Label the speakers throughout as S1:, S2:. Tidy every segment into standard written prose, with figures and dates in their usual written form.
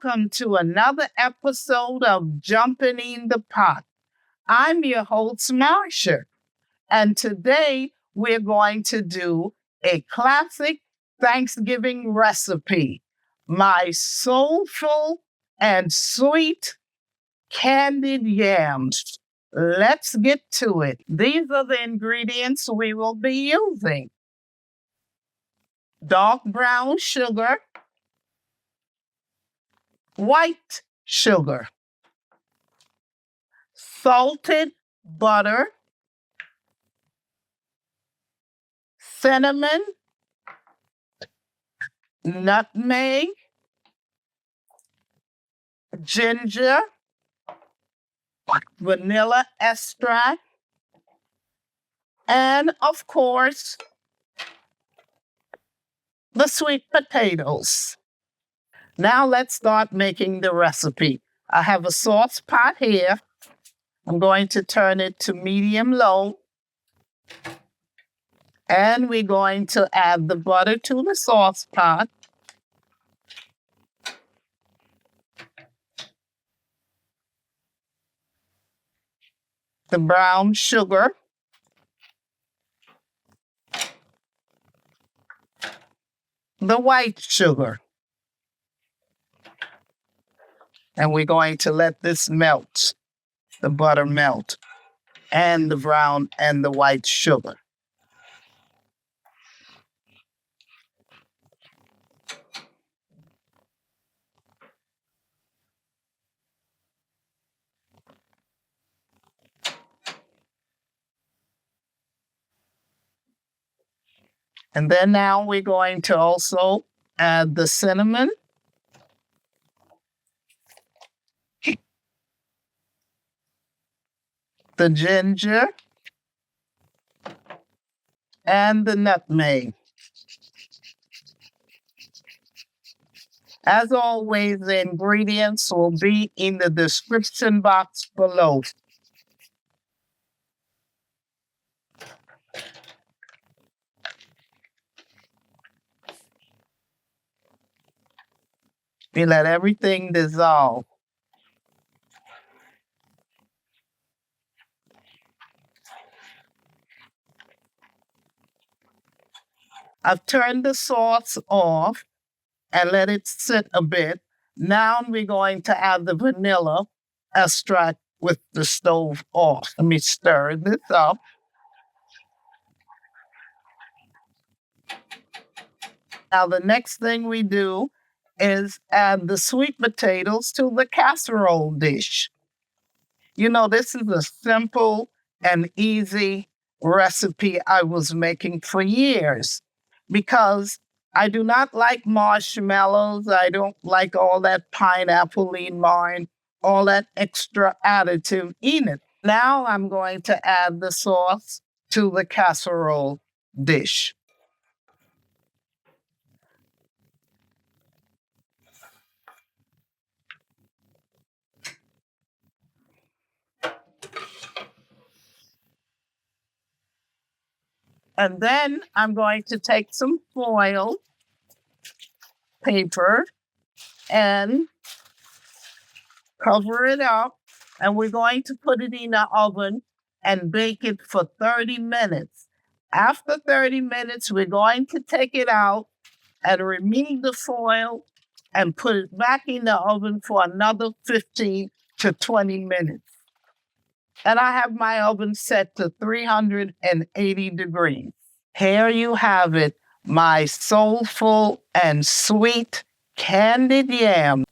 S1: Welcome to another episode of Jumpin' in the Pot. I'm your host, Marcia, and today we're going to do a classic Thanksgiving recipe, my soulful and sweet candied yams. Let's get to it. These are the ingredients we will be using: dark brown sugar, white sugar, salted butter, cinnamon, nutmeg, ginger, vanilla extract, and of course, the sweet potatoes. Now let's start making the recipe. I have a sauce pot here. I'm going to turn it to medium-low. And we're going to add the butter to the sauce pot. The brown sugar. The white sugar. And we're going to let this melt, the butter melt, and the brown and the white sugar. And then now we're going to also add the cinnamon, the ginger, and the nutmeg. As always, the ingredients will be in the description box below. We let everything dissolve. I've turned the sauce off and let it sit a bit. Now we're going to add the vanilla extract with the stove off. Let me stir this up. Now the next thing we do is add the sweet potatoes to the casserole dish. You know, this is a simple and easy recipe I was making for years because I do not like marshmallows. I don't like all that pineapple in mine, all that extra additive in it. Now I'm going to add the sauce to the casserole dish. And then I'm going to take some foil paper and cover it up. And we're going to put it in the oven and bake it for 30 minutes. After 30 minutes, we're going to take it out and remove the foil and put it back in the oven for another 15 to 20 minutes. And I have my oven set to 380 degrees. Here you have it, my soulful and sweet candied yam.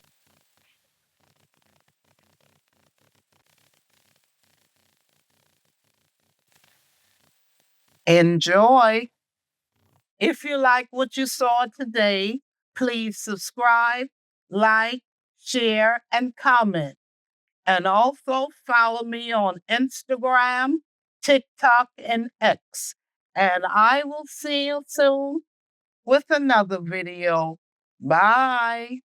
S1: Enjoy. If you like what you saw today, please subscribe, like, share, and comment. And also follow me on Instagram, TikTok, and X. And I will see you soon with another video. Bye.